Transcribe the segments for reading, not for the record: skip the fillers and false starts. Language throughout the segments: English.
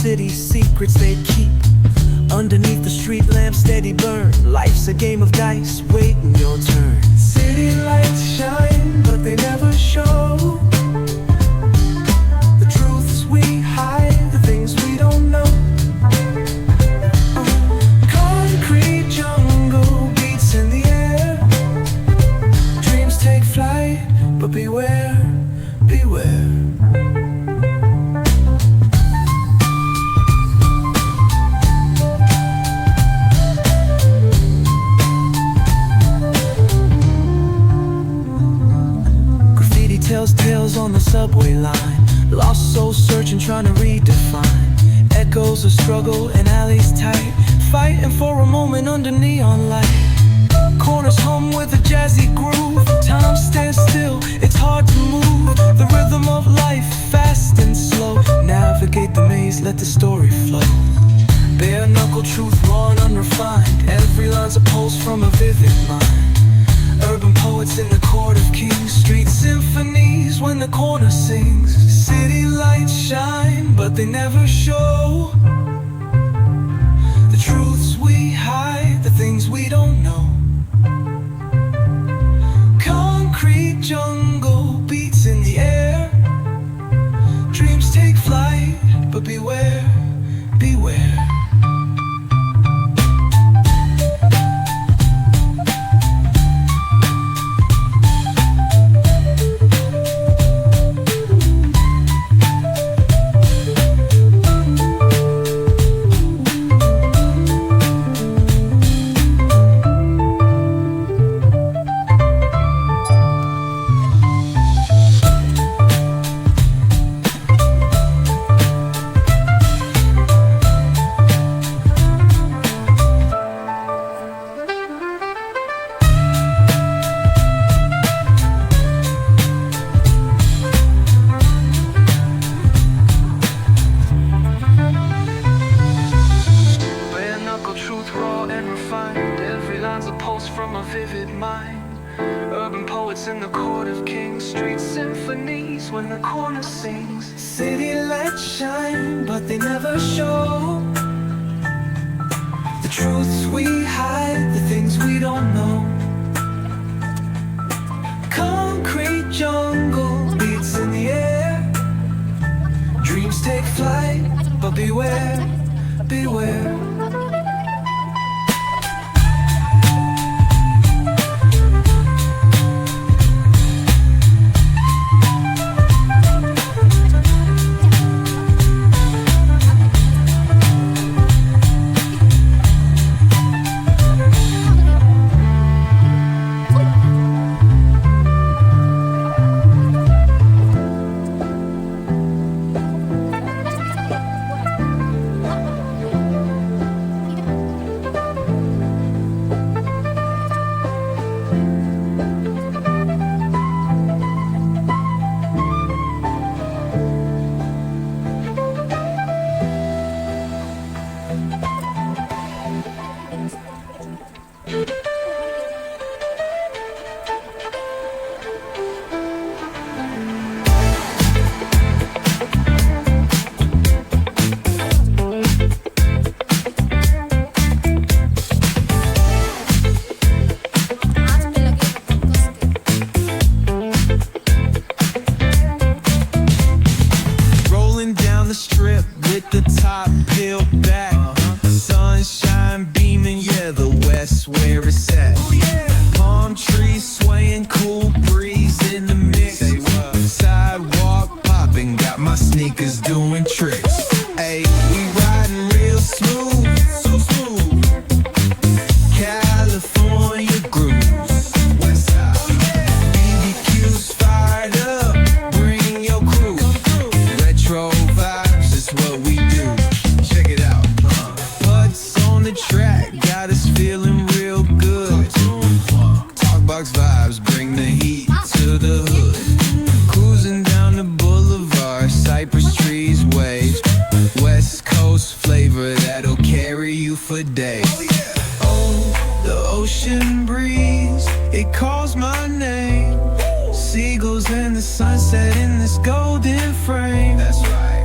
city secrets they keep. Underneath the street lamp steady burn. Life's a game of dice, waiting your turn. City lights shine, but they never show the truths we hide, the things we don't know. Concrete jungle beats in the air. Dreams take flight, but beware, beware. Tells tales on the subway line. Lost souls searching, trying to redefine. Echoes of struggle and alleys tight, fighting for a moment under neon light. Corners hum with a jazzy groove. Time stands still, it's hard to move. The rhythm of life, fast and slow. Navigate the maze, let the story flow. Bare knuckle truth, raw and unrefined. Every line's a pulse from a vivid mind. Urban poets in the court of kings. Street symphonies when the corner sings. City lights shine, but they never show the truths we hide, the things we don't know. Concrete jungle beats in the air. Dreams take flight, but beware, beware. Urban poets in the court of kings. Street symphonies when the corner sings. City lights shine, but they never show the truths we hide, the things we don't know. Concrete jungle beats in the air. Dreams take flight, but beware, beware.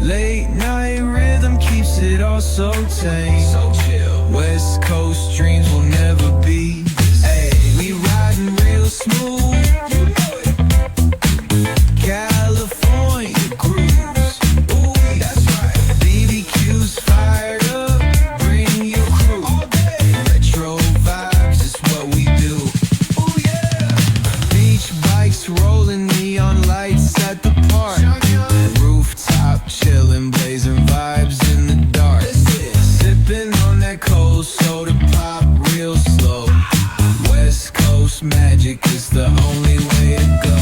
Late night rhythm keeps it all so tame. So chill. West Coast dreams will never be the same. We riding real smooth. California grooves. Ooh, that's right. BBQ's fired up. Bring your crew. All day. Retro vibes is what we do. Ooh, yeah. Beach bikes rolling, neon lights at the park. Rooftop chillin', blazing vibes in the dark. Sipping on that cold soda pop real slow. West Coast magic is the only way to go.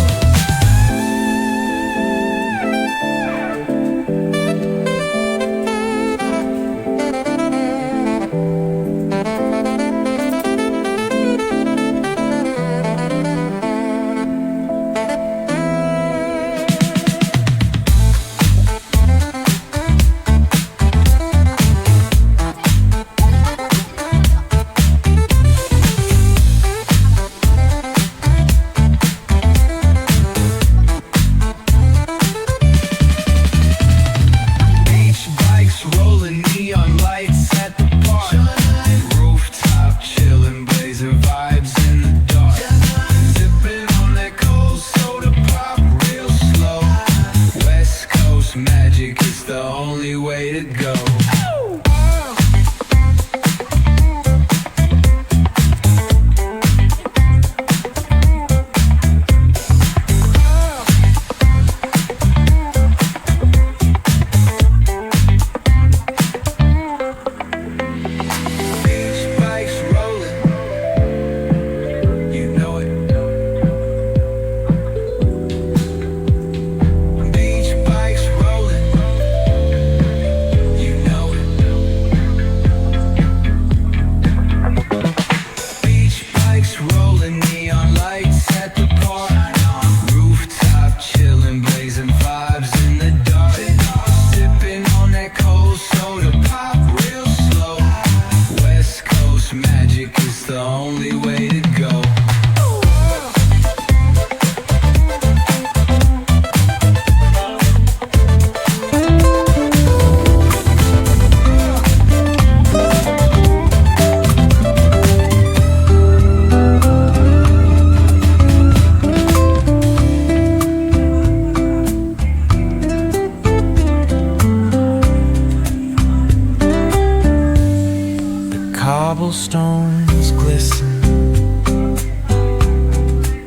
Cobblestones glisten,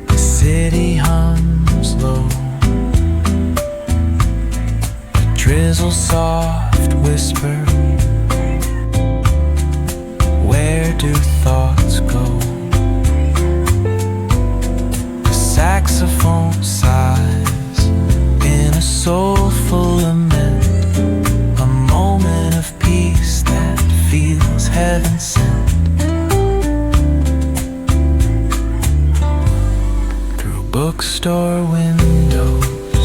the city hums low, a drizzle soft whisper, where do thoughts go? The saxophone sighs in a soulful lament, a moment of peace that feels heaven sent. Through bookstore windows,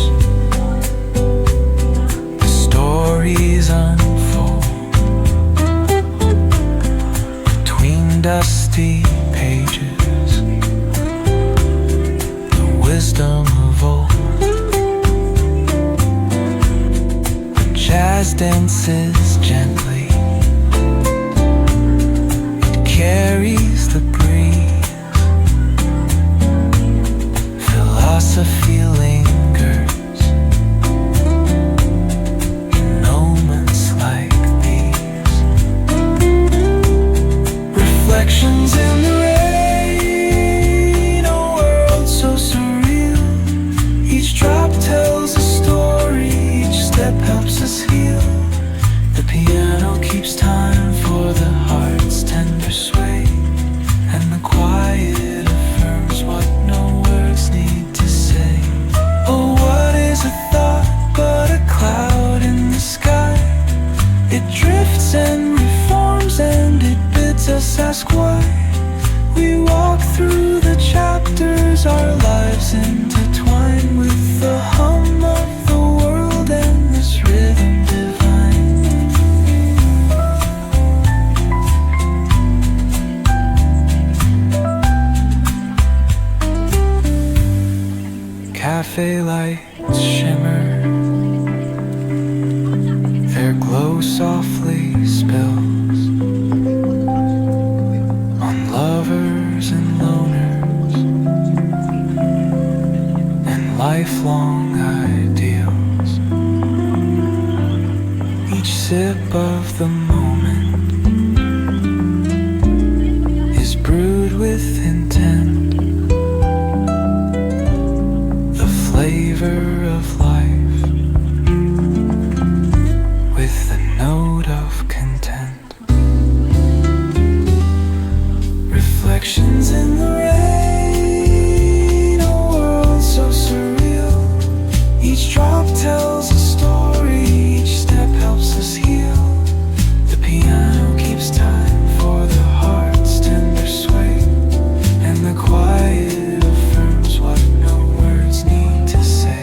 the stories unfold. Between dusty pages, the wisdom of old. The jazz dances gently, carries the breeze. Philosophy lingers in moments like these. Reflections in the rain, a world so surreal. Each drop tells a story, each step helps us heal. The piano keeps time for the heart's tender sway, and the quiet affirms what no words need to say. Oh, what is a thought but a cloud in the sky? It drifts and reforms and it bids us ask why. We walk through the chapters, our lives intertwine with the hum of the world and this rhythm divine. Cafe lights shimmer, softly spills on lovers and loners and lifelong ideals. Each sip of the moment is brewed with intent, the flavor of life with the note of content. Reflections in the rain, a world so surreal. Each drop tells a story, each step helps us heal. The piano keeps time for the heart's tender sway, and the quiet affirms what no words need to say.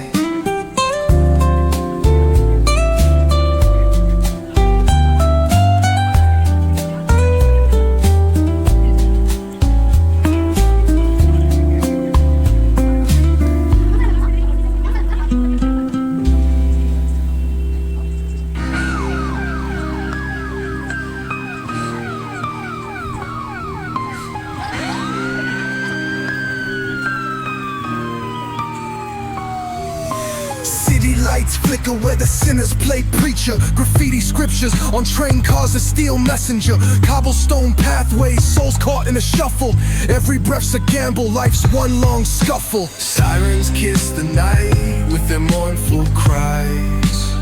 City lights flicker where the sinners play preacher. Graffiti scriptures on train cars, a steel messenger. Cobblestone pathways, souls caught in a shuffle. Every breath's a gamble, life's one long scuffle. Sirens kiss the night with their mournful cries.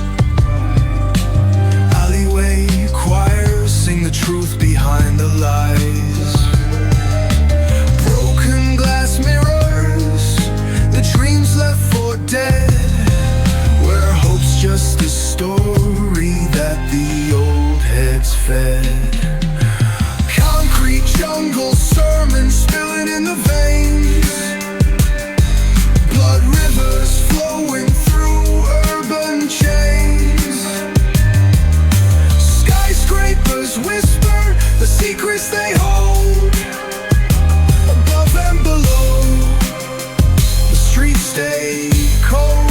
Alleyway choirs sing the truth behind the lies. Broken glass mirrors, the dreams left for dead, where hope's just a story that the old heads fed. Concrete jungle sermons spilling in the veins, blood rivers flowing through urban chains. Skyscrapers whisper the secrets they hold, above and below, the streets stay cold.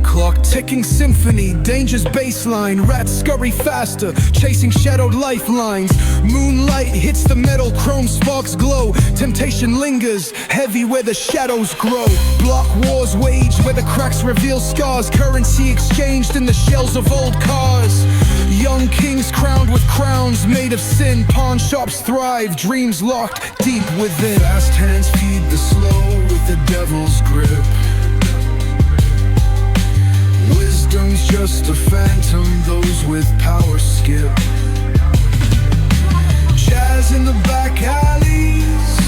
Clock ticking symphony, danger's baseline. Rats scurry faster, chasing shadowed lifelines. Moonlight hits the metal, chrome sparks glow. Temptation lingers, heavy where the shadows grow. Block wars wage where the cracks reveal scars. Currency exchanged in the shells of old cars. Young kings crowned with crowns made of sin. Pawn shops thrive, dreams locked deep within. Fast hands feed the slow with the devil's grip. Wisdom's just a phantom, those with power skip. Jazz in the back alleys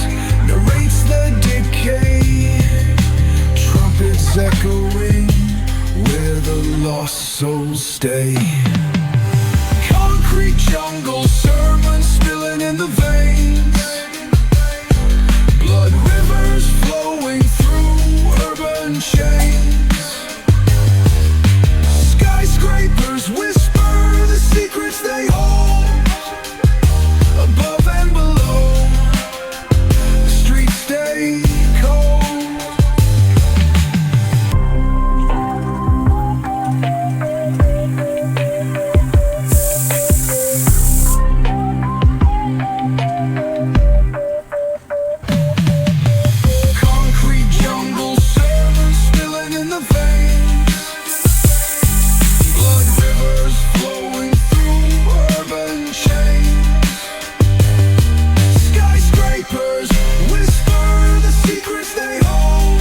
narrates the decay. Trumpets echoing where the lost souls stay. Concrete jungle sermons spilling in the veins, blood rivers flowing through urban chains. Skyscrapers whisper the secrets they hold, above and below, the streets stay cold. Concrete jungle sermons spilling in the veins, blood rivers flowing through urban chains. Skyscrapers whisper the secrets they hold,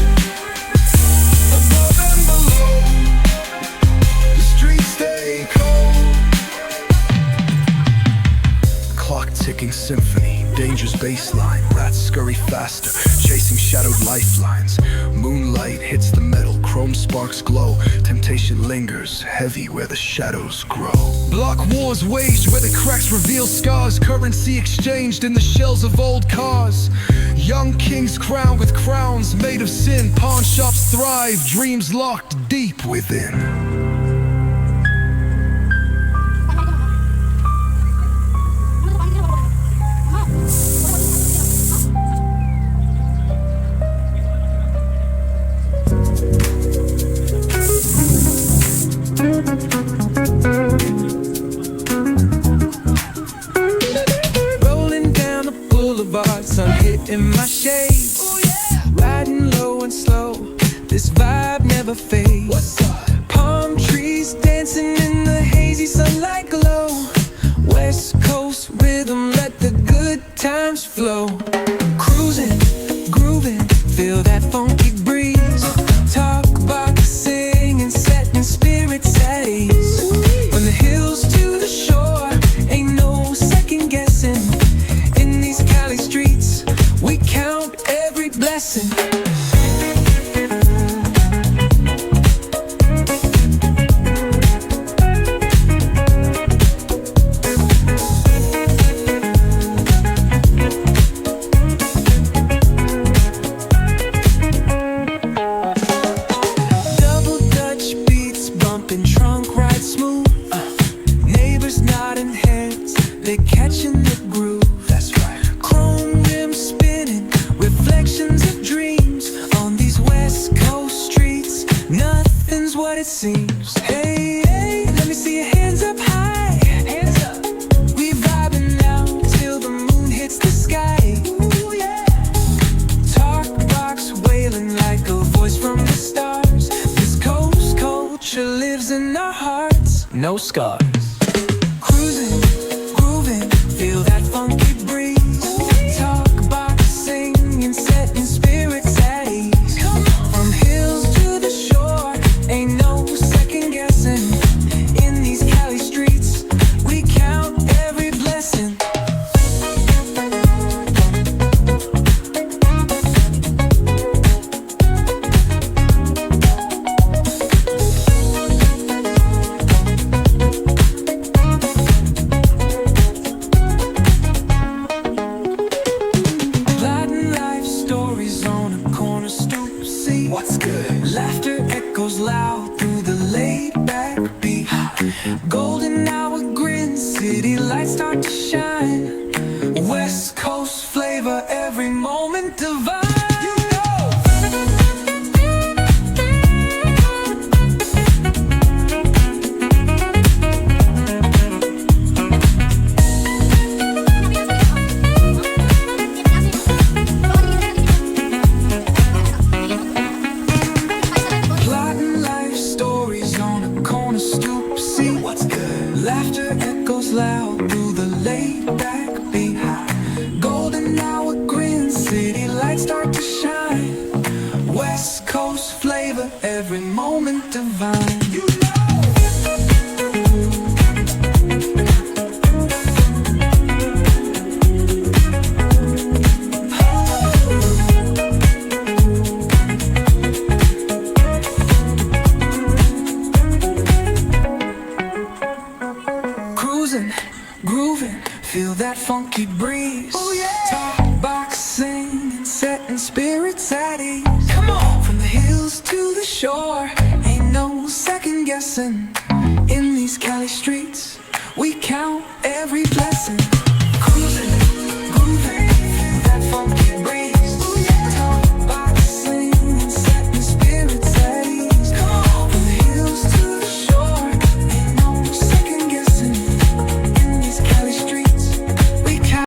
above and below, the streets stay cold. Clock ticking symphony, danger's baseline. Rats scurry faster, chasing shadowed lifelines. Moonlight hits the metal, chrome sparks glow. Temptation lingers, heavy where the shadows grow. Block wars waged where the cracks reveal scars. Currency exchanged in the shells of old cars. Young kings crowned with crowns made of sin. Pawn shops thrive, dreams locked deep within. in my shade. Riding low and slow, this vibe never fades. Palm trees dancing in the hazy sunlight glow. West Coast rhythm, let the good times flow. Cruising, grooving, feel that funky breeze. Talk about singing, setting spirits at ease. From the hills to the shore, ain't no second guessing. In these Cali streets, we count every blessing. What it seems. Hey, hey, let me see your hands up high. Hands up. We vibing now till the moon hits the sky. Ooh, yeah. Talk box wailing like a voice from the stars. This coast culture lives in our hearts. No scars. Cruising, grooving, feel that funky breeze. Talk box singing, setting spirits at ease. From hills to the shore, ain't no second guessing. In these Cali streets, we count every blessing. Plotting life stories on a corner stoop. See what's good. Laughter echoes loud through the laid-back beat. Golden hour grin, city lights start to shine. West Coast flavor, every moment divine. You know. Plotting life stories on a corner stoop. See what's good. Laughter echoes loud through the laid-back beat. Golden hour grin, city lights start to shine. West Coast flavor, every moment divine. You know. Cruising, grooving, feel that funky breeze. Oh yeah. Talk box singing, setting spirits at ease. Come on. From the hills to the shore, ain't no second guessing. In these Cali streets, we count every blessing. Cruising,